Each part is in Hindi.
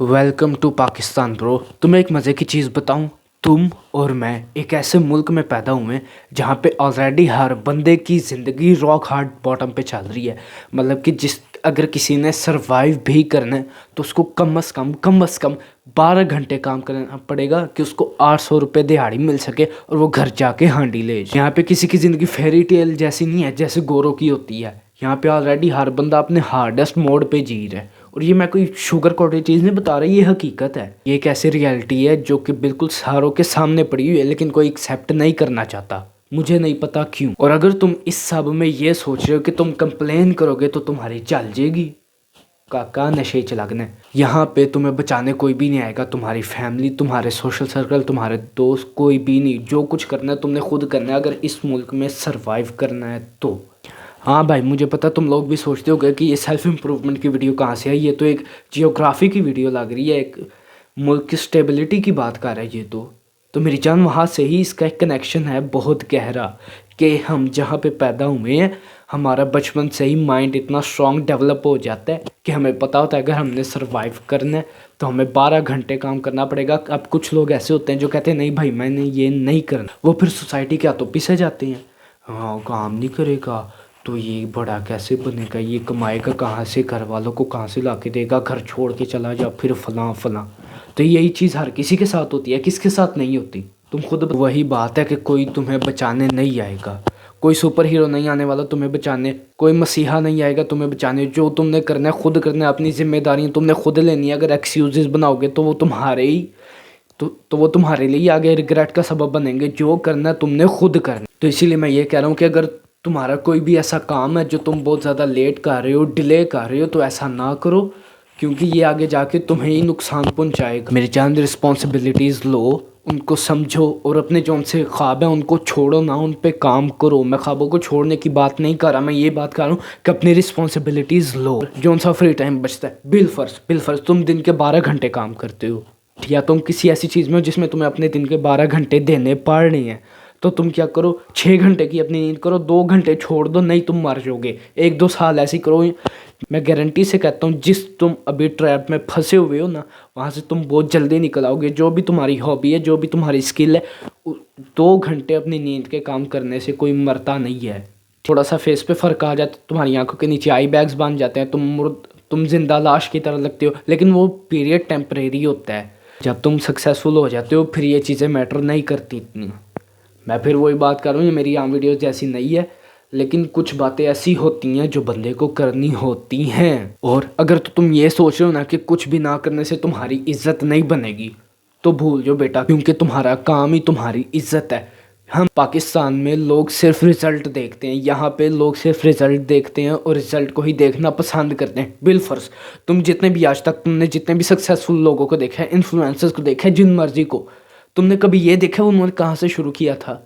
Welcome to Pakistan bro. तुम्हें एक मज़े की चीज़ बताऊं। तुम और मैं एक ऐसे मुल्क में पैदा हुए जहाँ पे ऑलरेडी हर बंदे की ज़िंदगी रॉक हार्ड बॉटम पे चल रही है। मतलब कि जिस अगर किसी ने सरवाइव भी करना है तो उसको कम अज़ कम 12 घंटे काम करना पड़ेगा कि उसको 800 रुपये दिहाड़ी मिल सके और वो घर जाके हांडी ले जाए। यहाँ पे किसी की ज़िंदगी फेरी टेल जैसी नहीं है जैसे गोरों की होती है। यहाँ पे ऑलरेडी हर बंदा अपने हार्डेस्ट मोड पे जी रहा है। और ये मैं कोई शुगर कोटेड चीज़ नहीं बता रही, ये हकीकत है। ये एक ऐसी रियलिटी है जो कि बिल्कुल सारों के सामने पड़ी हुई है, लेकिन कोई एक्सेप्ट नहीं करना चाहता। मुझे नहीं पता क्यों। और अगर तुम इस सब में ये सोच रहे हो कि तुम कंप्लेन करोगे तो तुम्हारी चल जाएगी, काका नशे च लगना। यहाँ पे तुम्हें बचाने कोई भी नहीं आएगा। तुम्हारी फैमिली, तुम्हारे सोशल सर्कल, तुम्हारे दोस्त, कोई भी नहीं। जो कुछ करना है तुमने खुद करना है अगर इस मुल्क में सरवाइव करना है तो। हाँ भाई, मुझे पता तुम लोग भी सोचते होगे कि ये सेल्फ इम्प्रूवमेंट की वीडियो कहाँ से है। ये तो एक जियोग्राफी की वीडियो लग रही है, एक मुल्क की स्टेबिलिटी की बात कर रहा है ये तो मेरी जान वहाँ से ही इसका एक कनेक्शन है बहुत गहरा कि हम जहाँ पे पैदा हुए हैं हमारा बचपन से ही माइंड इतना स्ट्रॉन्ग डेवलप हो जाता है कि हमें पता होता है अगर हमने सर्वाइव करना है तो हमें 12 घंटे काम करना पड़ेगा। अब कुछ लोग ऐसे होते हैं जो कहते हैं नहीं भाई मैंने ये नहीं करना, वो फिर सोसाइटी के हाथों पीछे जाते हैं। हाँ, काम नहीं करेगा तो ये बड़ा कैसे बनेगा, ये कमाएगा कहाँ से, घर वालों को कहाँ से ला के देगा, घर छोड़ के चला जा, फिर फलां फलां। तो यही चीज़ हर किसी के साथ होती है, किसके साथ नहीं होती। तुम खुद वही बात है कि कोई तुम्हें बचाने नहीं आएगा, कोई सुपर हीरो नहीं आने वाला तुम्हें बचाने, कोई मसीहा नहीं आएगा तुम्हें बचाने। जो तुमने करना है खुद करना है, अपनी जिम्मेदारी तुमने खुद लेनी है। अगर एक्सक्यूजेस बनाओगे तो वो तुम्हारे ही तो वो तुम्हारे लिए आगे रिग्रेट का सबब बनेंगे। जो करना है तुमने खुद करना। तो इसीलिए मैं ये कह रहा हूँ कि अगर तुम्हारा कोई भी ऐसा काम है जो तुम बहुत ज़्यादा लेट कर रहे हो, डिले कर रहे हो, तो ऐसा ना करो, क्योंकि ये आगे जाके तुम्हें ही नुकसान पहुंचाएगा। मेरी जान, रिस्पॉन्सिबिलिटीज़ लो, उनको समझो और अपने जो उनसे ख्वाब हैं उनको छोड़ो ना, उन पे काम करो। मैं ख्वाबों को छोड़ने की बात नहीं कर रहा, मैं ये बात कर रहा हूँ कि अपनी रिस्पॉन्सिबिलिटीज़ लो। जो उनसा फ्री टाइम बचता है, बिलफर्ज तुम दिन के 12 घंटे काम करते हो या तुम किसी ऐसी चीज़ में हो जिसमें तुम्हें अपने दिन के 12 घंटे देने पड़ रहे हैं, तो तुम क्या करो, 6 घंटे की अपनी नींद करो, 2 घंटे छोड़ दो, नहीं तुम मर जाओगे। 1-2 साल ऐसी करो। मैं गारंटी से कहता हूँ जिस तुम अभी ट्रैप में फंसे हुए हो ना, वहाँ से तुम बहुत जल्दी निकल आओगे। जो भी तुम्हारी हॉबी है, जो भी तुम्हारी स्किल है, 2 घंटे अपनी नींद के काम करने से कोई मरता नहीं है। थोड़ा सा फेस पे फ़र्क आ जाता है, तुम्हारी आंखों के नीचे आई बैग्स बन जाते हैं, तुम जिंदा लाश की तरह लगते हो, लेकिन वो पीरियड टेम्परेरी होता है। जब तुम सक्सेसफुल हो जाते हो फिर ये चीज़ें मैटर नहीं करती इतनी। मैं फिर वही बात कर रहा हूँ, ये मेरी आम वीडियोस जैसी नहीं है, लेकिन कुछ बातें ऐसी होती हैं जो बंदे को करनी होती हैं। और अगर तो तुम ये सोच रहे हो ना कि कुछ भी ना करने से तुम्हारी इज्जत नहीं बनेगी, तो भूल जाओ बेटा, क्योंकि तुम्हारा काम ही तुम्हारी इज्जत है। हम पाकिस्तान में लोग सिर्फ रिज़ल्ट देखते हैं, यहाँ पे लोग सिर्फ रिज़ल्ट देखते हैं और रिज़ल्ट को ही देखना पसंद करते हैं। बिलफर्ज तुम जितने भी आज तक तुमने जितने भी सक्सेसफुल लोगों को देखा है, इन्फ्लुएंसर्स को देखा है, जिन मर्जी को, तुमने कभी ये देखा है उन्होंने कहाँ से शुरू किया था?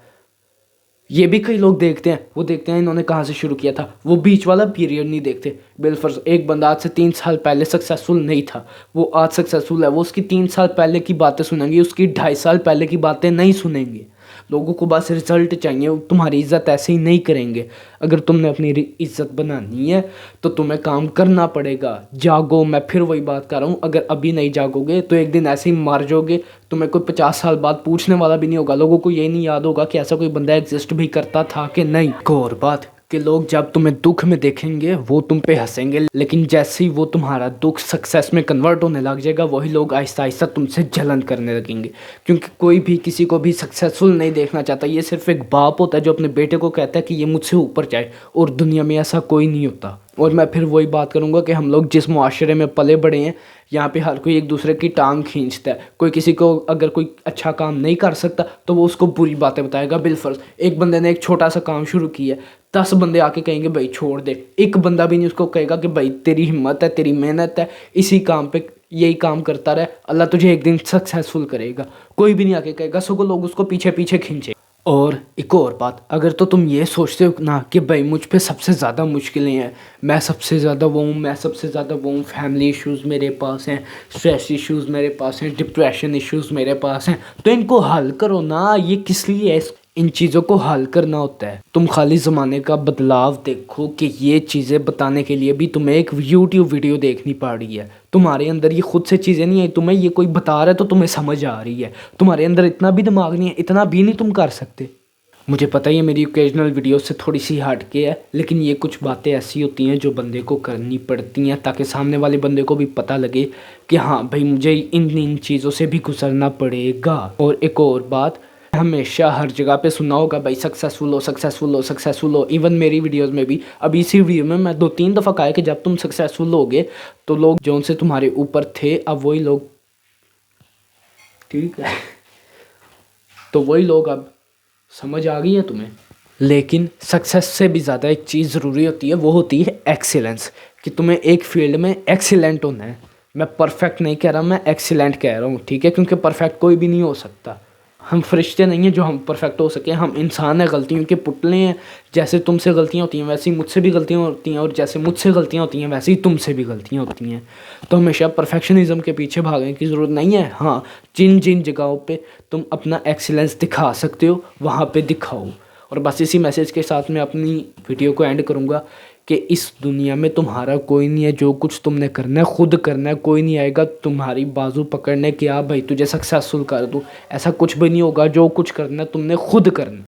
ये भी कई लोग देखते हैं, वो देखते हैं इन्होंने कहाँ से शुरू किया था, वो बीच वाला पीरियड नहीं देखते। बिलफर्ज एक बंदा आज से 3 साल पहले सक्सेसफुल नहीं था, वो आज सक्सेसफुल है, वो उसकी 3 साल पहले की बातें सुनेंगे, उसकी 2.5 साल पहले की बातें नहीं सुनेंगे। लोगों को बस रिजल्ट चाहिए, तुम्हारी इज्जत ऐसे ही नहीं करेंगे। अगर तुमने अपनी इज्जत बनानी है तो तुम्हें काम करना पड़ेगा। जागो, मैं फिर वही बात कर रहा हूँ, अगर अभी नहीं जागोगे तो एक दिन ऐसे ही मर जाओगे। तुम्हें कोई 50 साल बाद पूछने वाला भी नहीं होगा, लोगों को ये नहीं याद होगा कि ऐसा कोई बंदा एग्जिस्ट भी करता था कि नहीं। एक और बात कि लोग जब तुम्हें दुख में देखेंगे वो तुम पे हंसेंगे, लेकिन जैसे ही वो तुम्हारा दुख सक्सेस में कन्वर्ट होने लग जाएगा, वही लोग आहिस्ता आहिस्ता तुमसे जलन करने लगेंगे। क्योंकि कोई भी किसी को भी सक्सेसफुल नहीं देखना चाहता। ये सिर्फ एक बाप होता है जो अपने बेटे को कहता है कि ये मुझसे ऊपर जाए, और दुनिया में ऐसा कोई नहीं होता। और मैं फिर वही बात करूँगा कि हम लोग जिस मुआशरे में पले बड़े हैं, यहाँ पे हर कोई एक दूसरे की टांग खींचता है। कोई किसी को अगर कोई अच्छा काम नहीं कर सकता तो वो उसको बुरी बातें बताएगा। बिलफर्ज एक बंदे ने एक छोटा सा काम शुरू किया, 10 बंदे आके कहेंगे भाई छोड़ दे, एक बंदा भी नहीं उसको कहेगा कि भाई तेरी हिम्मत है, तेरी मेहनत है, इसी काम पे यही काम करता रहे, अल्लाह तुझे एक दिन सक्सेसफुल करेगा। कोई भी नहीं आके कहेगा, सगों लोग उसको पीछे पीछे खींचे। और एक और बात, अगर तो तुम ये सोचते हो ना कि भाई मुझ पे सबसे ज़्यादा मुश्किलें हैं, मैं सबसे ज़्यादा वो हूँ, मैं सबसे ज़्यादा वो हूँ, फैमिली इश्यूज़ मेरे पास हैं, स्ट्रेस इश्यूज़ मेरे पास हैं, डिप्रेशन इश्यूज़ मेरे पास हैं, तो इनको हल करो ना। ये किस लिए है? इन चीज़ों को हल करना होता है। तुम खाली ज़माने का बदलाव देखो कि ये चीज़ें बताने के लिए भी तुम्हें एक यूट्यूब वीडियो देखनी पड़ रही है। तुम्हारे अंदर ये खुद से चीज़ें नहीं आई, तुम्हें ये कोई बता रहा है तो तुम्हें समझ आ रही है। तुम्हारे अंदर इतना भी दिमाग नहीं है, इतना भी नहीं तुम कर सकते। मुझे पता ही है मेरी ओकेजनल वीडियो से थोड़ी सी हट के है, लेकिन ये कुछ बातें ऐसी होती हैं जो बंदे को करनी पड़ती हैं ताकि सामने वाले बंदे को भी पता लगे कि हाँ भाई मुझे इन इन चीज़ों से भी गुजरना पड़ेगा। और एक और बात, हमेशा हर जगह पे सुनना होगा भाई सक्सेसफुल हो सक्सेसफुल हो सक्सेसफुल हो। इवन मेरी वीडियोस में भी, अभी इसी वीडियो में मैं 2-3 दफ़ा कहा कि जब तुम सक्सेसफुल होगे तो लोग जो उनसे तुम्हारे ऊपर थे अब वही लोग, ठीक है, तो वही लोग अब समझ आ गई है तुम्हें। लेकिन सक्सेस से भी ज़्यादा एक चीज़ ज़रूरी होती है, वो होती है एक्सीलेंस, कि तुम्हें एक फील्ड में एक्सीलेंट होना है। मैं परफेक्ट नहीं कह रहा, मैं एक्सीलेंट कह रहा हूँ, ठीक है, क्योंकि परफेक्ट कोई भी नहीं हो सकता। हम फरिश्ते नहीं हैं जो हम परफेक्ट हो सके, हम इंसान हैं, गलतियों के पुतले हैं। जैसे तुमसे गलतियाँ होती हैं वैसे ही मुझसे भी गलतियाँ होती हैं, और जैसे मुझसे गलतियाँ होती हैं वैसे ही तुमसे भी गलतियाँ होती हैं। तो हमेशा परफेक्शनिज्म के पीछे भागने की ज़रूरत नहीं है। हाँ, जिन जिन जगहों पे तुम अपना एक्सीलेंस दिखा सकते हो वहाँ पे दिखाओ। और बस इसी मैसेज के साथ मैं अपनी वीडियो को एंड करूँगा कि इस दुनिया में तुम्हारा कोई नहीं है, जो कुछ तुमने करना है खुद करना है। कोई नहीं आएगा तुम्हारी बाजू पकड़ने कि हाँ भाई तुझे सक्सेसफुल कर दूँ, ऐसा कुछ भी नहीं होगा। जो कुछ करना है तुमने खुद करना।